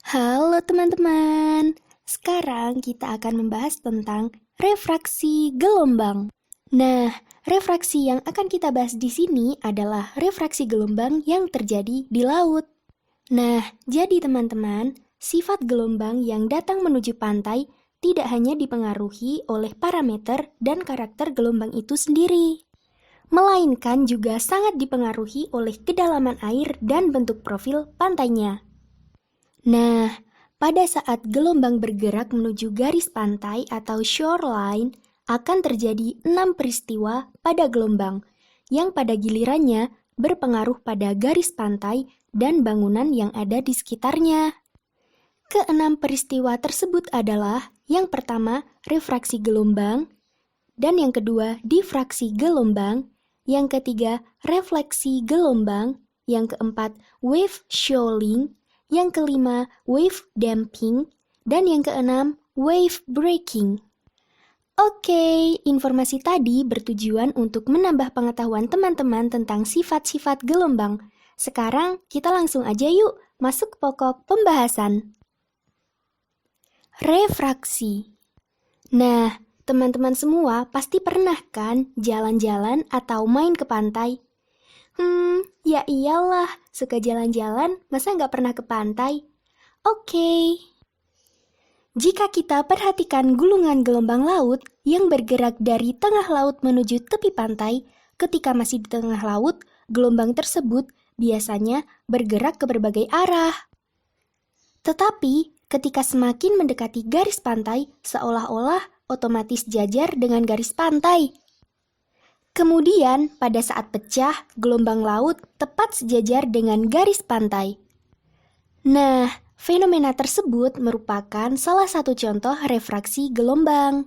Halo teman-teman, sekarang kita akan membahas tentang refraksi gelombang. Nah, refraksi yang akan kita bahas di sini adalah refraksi gelombang yang terjadi di laut. Nah, jadi teman-teman, sifat gelombang yang datang menuju pantai tidak hanya dipengaruhi oleh parameter dan karakter gelombang itu sendiri, melainkan juga sangat dipengaruhi oleh kedalaman air dan bentuk profil pantainya. Nah, pada saat gelombang bergerak menuju garis pantai atau shoreline, akan terjadi 6 peristiwa pada gelombang, yang pada gilirannya berpengaruh pada garis pantai dan bangunan yang ada di sekitarnya. Keenam peristiwa tersebut adalah, yang pertama, refraksi gelombang, dan yang kedua, difraksi gelombang, yang ketiga, refleksi gelombang, yang keempat, wave shoaling, yang kelima, wave damping, dan yang keenam, wave breaking. Oke, informasi tadi bertujuan untuk menambah pengetahuan teman-teman tentang sifat-sifat gelombang. Sekarang kita langsung aja yuk masuk ke pokok pembahasan. Refraksi. Nah, teman-teman semua pasti pernah kan jalan-jalan atau main ke pantai? Ya iyalah, suka jalan-jalan, masa nggak pernah ke pantai? Oke. Jika kita perhatikan gulungan gelombang laut yang bergerak dari tengah laut menuju tepi pantai, ketika masih di tengah laut, gelombang tersebut biasanya bergerak ke berbagai arah. Tetapi, ketika semakin mendekati garis pantai, seolah-olah otomatis jajar dengan garis pantai. Kemudian, pada saat pecah, gelombang laut tepat sejajar dengan garis pantai. Nah, fenomena tersebut merupakan salah satu contoh refraksi gelombang,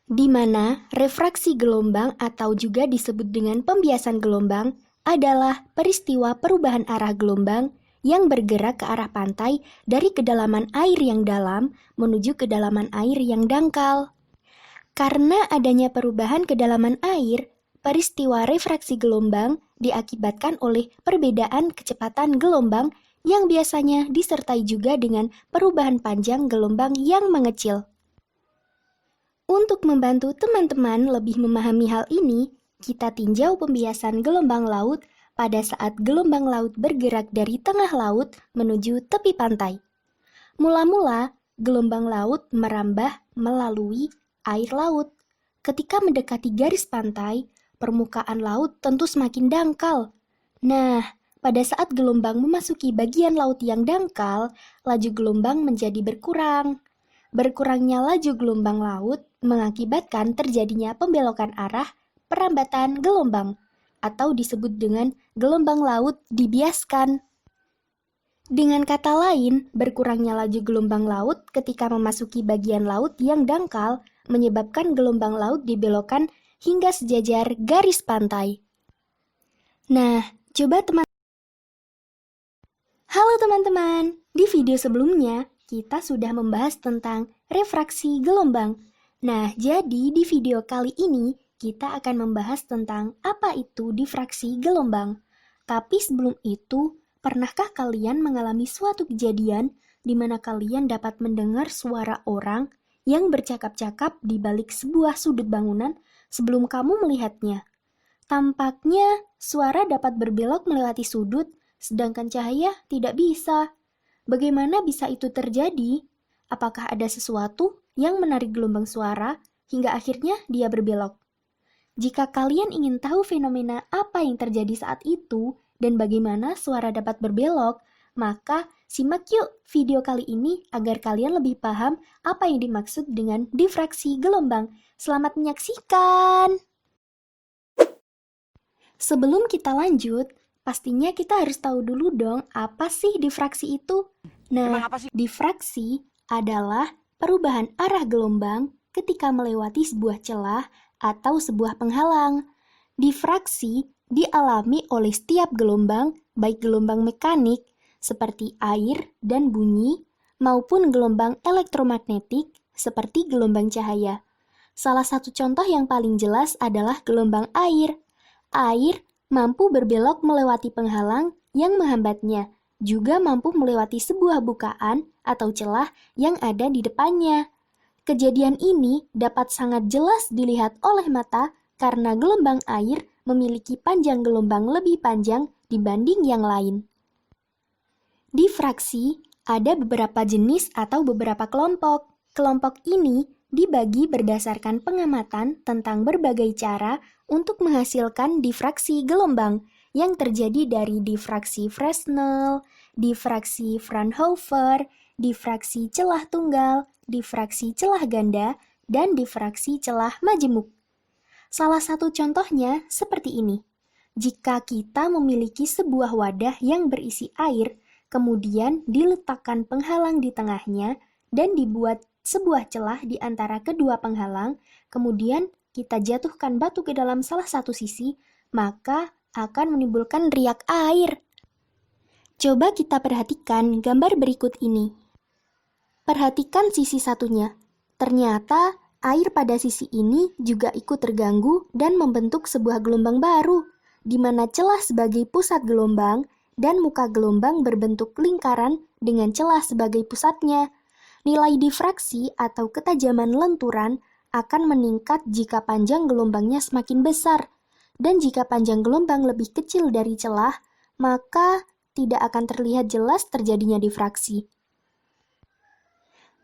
di mana refraksi gelombang atau juga disebut dengan pembiasan gelombang adalah peristiwa perubahan arah gelombang yang bergerak ke arah pantai dari kedalaman air yang dalam menuju kedalaman air yang dangkal. Karena adanya perubahan kedalaman air, peristiwa refraksi gelombang diakibatkan oleh perbedaan kecepatan gelombang yang biasanya disertai juga dengan perubahan panjang gelombang yang mengecil. Untuk membantu teman-teman lebih memahami hal ini, kita tinjau pembiasan gelombang laut pada saat gelombang laut bergerak dari tengah laut menuju tepi pantai. Mula-mula, gelombang laut merambah melalui air laut. Ketika mendekati garis pantai, permukaan laut tentu semakin dangkal. Nah, pada saat gelombang memasuki bagian laut yang dangkal, laju gelombang menjadi berkurang. Berkurangnya laju gelombang laut mengakibatkan terjadinya pembelokan arah perambatan gelombang, atau disebut dengan gelombang laut dibiaskan. Dengan kata lain, berkurangnya laju gelombang laut ketika memasuki bagian laut yang dangkal menyebabkan gelombang laut dibelokkan hingga sejajar garis pantai. Nah, Halo teman-teman, di video sebelumnya kita sudah membahas tentang refraksi gelombang. Nah, jadi di video kali ini kita akan membahas tentang apa itu difraksi gelombang. Tapi sebelum itu, pernahkah kalian mengalami suatu kejadian di mana kalian dapat mendengar suara orang yang bercakap-cakap di balik sebuah sudut bangunan sebelum kamu melihatnya? Tampaknya suara dapat berbelok melewati sudut, sedangkan cahaya tidak bisa. Bagaimana bisa itu terjadi? Apakah ada sesuatu yang menarik gelombang suara hingga akhirnya dia berbelok? Jika kalian ingin tahu fenomena apa yang terjadi saat itu dan bagaimana suara dapat berbelok, maka simak yuk video kali ini agar kalian lebih paham apa yang dimaksud dengan difraksi gelombang. Selamat menyaksikan! Sebelum kita lanjut, pastinya kita harus tahu dulu dong apa sih difraksi itu. Nah, difraksi adalah perubahan arah gelombang ketika melewati sebuah celah atau sebuah penghalang. Difraksi dialami oleh setiap gelombang, baik gelombang mekanik seperti air dan bunyi, maupun gelombang elektromagnetik seperti gelombang cahaya. Salah satu contoh yang paling jelas adalah gelombang air. Air mampu berbelok melewati penghalang yang menghambatnya, juga mampu melewati sebuah bukaan atau celah yang ada di depannya. Kejadian ini dapat sangat jelas dilihat oleh mata karena gelombang air memiliki panjang gelombang lebih panjang dibanding yang lain. Difraksi ada beberapa jenis atau beberapa kelompok. Kelompok ini dibagi berdasarkan pengamatan tentang berbagai cara untuk menghasilkan difraksi gelombang yang terjadi dari difraksi Fresnel, difraksi Fraunhofer, difraksi celah tunggal, difraksi celah ganda, dan difraksi celah majemuk. Salah satu contohnya seperti ini. Jika kita memiliki sebuah wadah yang berisi air, kemudian diletakkan penghalang di tengahnya dan dibuat sebuah celah di antara kedua penghalang, kemudian kita jatuhkan batu ke dalam salah satu sisi, maka akan menimbulkan riak air. Coba kita perhatikan gambar berikut ini. Perhatikan sisi satunya. Ternyata air pada sisi ini juga ikut terganggu dan membentuk sebuah gelombang baru, di mana celah sebagai pusat gelombang dan muka gelombang berbentuk lingkaran dengan celah sebagai pusatnya. Nilai difraksi atau ketajaman lenturan akan meningkat jika panjang gelombangnya semakin besar, dan jika panjang gelombang lebih kecil dari celah, maka tidak akan terlihat jelas terjadinya difraksi.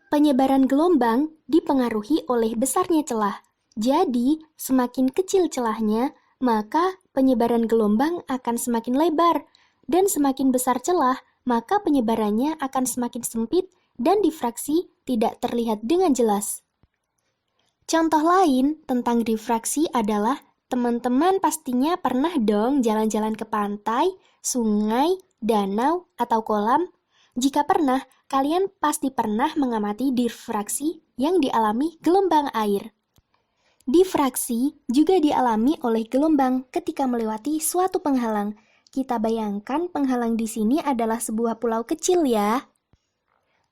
Penyebaran gelombang dipengaruhi oleh besarnya celah. Jadi, semakin kecil celahnya, maka penyebaran gelombang akan semakin lebar, dan semakin besar celah, maka penyebarannya akan semakin sempit dan difraksi tidak terlihat dengan jelas. Contoh lain tentang difraksi adalah teman-teman pastinya pernah dong jalan-jalan ke pantai, sungai, danau, atau kolam. Jika pernah, kalian pasti pernah mengamati difraksi yang dialami gelombang air. Difraksi juga dialami oleh gelombang ketika melewati suatu penghalang. Kita bayangkan penghalang di sini adalah sebuah pulau kecil ya.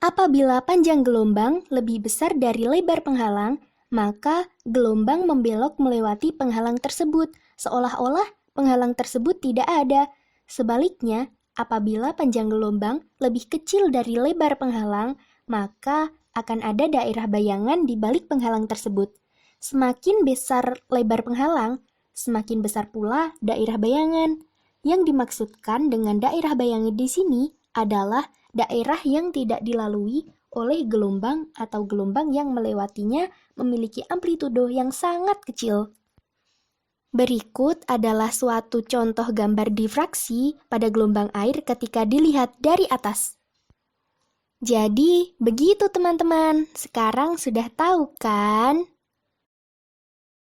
Apabila panjang gelombang lebih besar dari lebar penghalang, maka gelombang membelok melewati penghalang tersebut, seolah-olah penghalang tersebut tidak ada. Sebaliknya, apabila panjang gelombang lebih kecil dari lebar penghalang, maka akan ada daerah bayangan di balik penghalang tersebut. Semakin besar lebar penghalang, semakin besar pula daerah bayangan. Yang dimaksudkan dengan daerah bayangan di sini adalah daerah yang tidak dilalui oleh gelombang atau gelombang yang melewatinya memiliki amplitudo yang sangat kecil. Berikut adalah suatu contoh gambar difraksi pada gelombang air ketika dilihat dari atas. Jadi, begitu teman-teman. Sekarang sudah tahu kan?